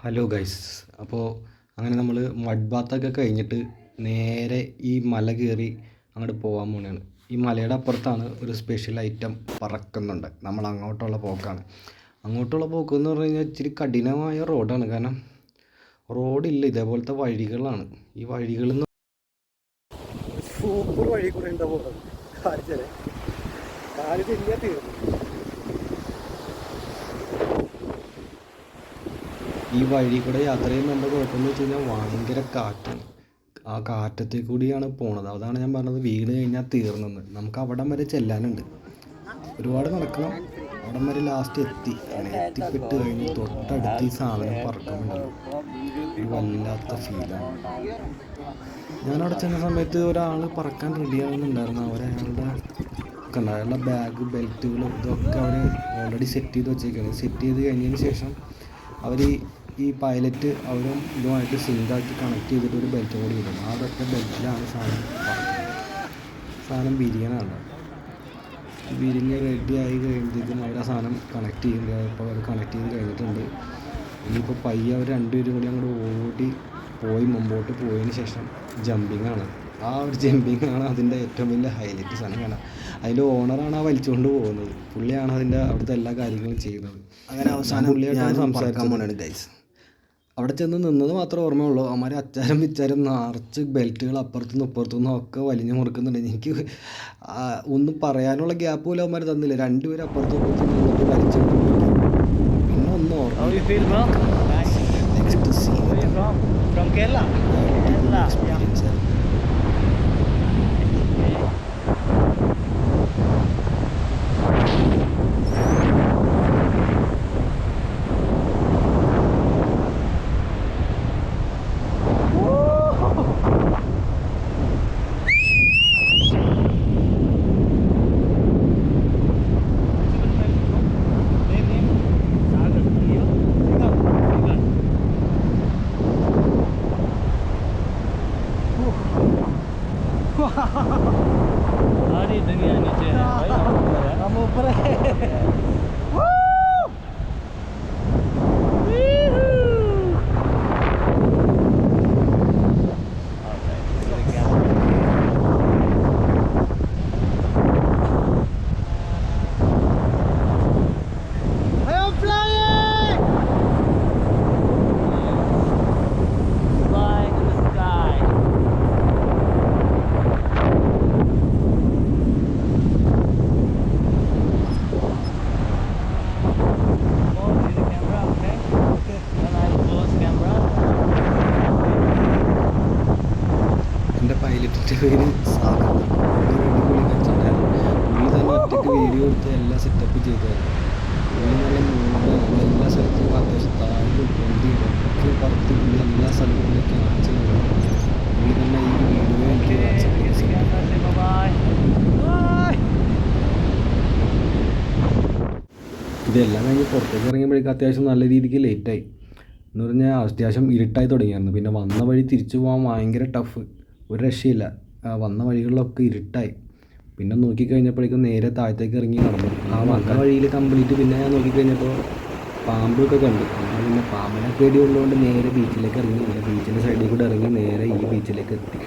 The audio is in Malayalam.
Hello guys. അപ്പോൾ അങ്ങനെ നമ്മൾ മഡ് ബാത്തൊക്കെ കഴിഞ്ഞിട്ട് നേരെ ഈ മല കയറി അങ്ങോട്ട് പോകാൻ പോവുകയാണ്. ഈ മലയുടെ അപ്പുറത്താണ് ഒരു സ്പെഷ്യൽ ഐറ്റം പറക്കുന്നുണ്ട്. നമ്മൾ അങ്ങോട്ടുള്ള പോക്കാണ്. അങ്ങോട്ടുള്ള പോക്ക് എന്ന് പറഞ്ഞു കഴിഞ്ഞാൽ ഇച്ചിരി കഠിനമായ റോഡാണ്. കാരണം റോഡില്ല, ഇതേപോലത്തെ വഴികളാണ്. ഈ വഴികളിൽ നിന്ന് സൂപ്പർ വഴി കൂടെ എന്താ പോകുന്നത് കാണിച്ചാലേ കാല് തെന്നിയാൽ തീർന്നു. ഈ വഴി കൂടെ യാത്ര ചെയ്യുമ്പോൾ എന്താ കുഴപ്പമെന്ന് വെച്ച് കഴിഞ്ഞാൽ ഭയങ്കര കാറ്റാണ്. ആ കാറ്റത്തിൽ കൂടിയാണ് പോണത്. അതാണ് ഞാൻ പറഞ്ഞത്, വീട് കഴിഞ്ഞാൽ തീർന്നെന്ന്. നമുക്ക് അവിടം വരെ ചെല്ലാനുണ്ട്, ഒരുപാട് നടക്കണം. അവിടം വരെ ലാസ്റ്റ് എത്തി. അങ്ങനെ എത്തിപ്പെട്ട് കഴിഞ്ഞ് തൊട്ടടുത്ത് ഈ സാധനം പറക്കുന്നുണ്ടല്ലോ, ഒരു വല്ലാത്ത ഫീലാണ്. ഞാനവിടെ ചെന്ന സമയത്ത് ഒരാൾ പറക്കാൻ റെഡിയാകുന്നുണ്ടായിരുന്നു. അയാളുടെ ബാഗ്, ബെൽറ്റുകൾ ഇതൊക്കെ അവർ ഓൾറെഡി സെറ്റ് ചെയ്ത് വെച്ചേക്കാണ്. സെറ്റ് ചെയ്ത് കഴിഞ്ഞതിന് ശേഷം അവർ ഈ പൈലറ്റ് അവരും ഇതുമായിട്ട് സിങ്കാക്കി കണക്ട് ചെയ്തിട്ട് ഒരു ബെൽറ്റ് കൂടി ഇടും. ആ ഒറ്റ ബെൽറ്റിലാണ് സാധനം ബിരിയാണാണ്. ബിരിയാണി റെഡി ആയി കഴിയുമ്പോഴത്തേക്കും അവർ ആ സാധനം കണക്ട് ചെയ്യുന്നത്. അപ്പോൾ അവർ കണക്ട് ചെയ്ത് കഴിഞ്ഞിട്ടുണ്ട്. ഇനിയിപ്പോൾ പയ്യെ അവർ രണ്ടുപേരും കൂടി അങ്ങോട്ട് പോയി മുമ്പോട്ട് പോയതിന് ശേഷം ജമ്പിങ്ങാണ്. ആ ഒരു ജമ്പിങ്ങാണ് അതിൻ്റെ ഏറ്റവും വലിയ ഹൈലൈറ്റ് സാധനം. കാണാം, അതിൻ്റെ ഓണറാണ് ആ വലിച്ചുകൊണ്ട് പോകുന്നത്. പുള്ളിയാണ് അവിടുത്തെ എല്ലാ കാര്യങ്ങളും ചെയ്യുന്നത്. അങ്ങനെ അവസാനം പുള്ളിയായിട്ടാണ് സംസാരിക്കാൻ പോകുന്നത് ഗൈസ്. അവിടെ ചെന്ന് നിന്നത് മാത്രമേ ഓർമ്മയുള്ളൂ. അവന്മാർ അച്ചാരം വിച്ചാരം നിറച്ച് ബെൽറ്റുകൾ അപ്പുറത്തുനിന്നും ഇപ്പുറത്തുനിന്നും ഒക്കെ വലിഞ്ഞു മുറുക്കുന്നുണ്ട്. എനിക്ക് ഒന്നും പറയാനുള്ള ഗ്യാപ്പ് പോലും അവന്മാർ തന്നില്ല. രണ്ടുപേരും അപ്പുറത്തും ഇപ്പുറത്തും നിന്നിട്ട് വലിച്ചുകൊണ്ട് പിന്നെ ഒന്നും ഓർമ്മ. നെക്സ്റ്റ് സീൻ എക്സ്പീരിയൻസ് ആയിരുന്നു. सारी दुनिया नीचे है भाई, हम ऊपर है। എൻ്റെ പൈലറ്റിൻ്റെ പേര് സാഗർ. അടിപൊളി കച്ചവടമാണ്. പുള്ളി തന്നെ ഒറ്റയ്ക്ക് വീഡിയോ എടുത്ത് എല്ലാം സെറ്റപ്പ് ചെയ്തായിരുന്നു. പുള്ളി നല്ല മൂന്ന് എല്ലാ സ്ഥലത്തും അത്യാവശ്യം താഴെ പൊന്തി ഒക്കെ പുറത്ത് പുള്ളി എല്ലാ സ്ഥലങ്ങളിലേക്ക് കാണിച്ചു തന്നു. പുള്ളി തന്നെ ഈ വീഡിയോ എനിക്ക് വാട്സപ്പിൽ ഇതെല്ലാം കഴിഞ്ഞ് പുറത്തേക്ക് ഇറങ്ങിയപ്പോഴേക്കും അത്യാവശ്യം നല്ല രീതിക്ക് ലേറ്റായി. എന്ന് പറഞ്ഞാൽ അത്യാവശ്യം ഇരുട്ടായി തുടങ്ങിയായിരുന്നു. പിന്നെ വന്ന വഴി തിരിച്ചു പോകാൻ ഭയങ്കര ടഫ്, ഒരു രക്ഷയില്ല. വന്ന വഴികളിലൊക്കെ ഇരുട്ടായി. പിന്നെ നോക്കിക്കഴിഞ്ഞപ്പോഴേക്കും നേരെ താഴത്തേക്ക് ഇറങ്ങി നടന്നു. ആ വന്ന വഴിയിൽ കംപ്ലീറ്റ്. പിന്നെ ഞാൻ നോക്കിക്കഴിഞ്ഞപ്പോൾ പാമ്പൊക്കെ കണ്ടു. എന്നാൽ പിന്നെ പാമ്പിനെ പേടി ഉള്ളതുകൊണ്ട് നേരെ ബീച്ചിലേക്ക് ഇറങ്ങി. ബീച്ചിൻ്റെ സൈഡിൽ കൂടെ ഇറങ്ങി നേരെ ഈ ബീച്ചിലേക്ക് എത്തി.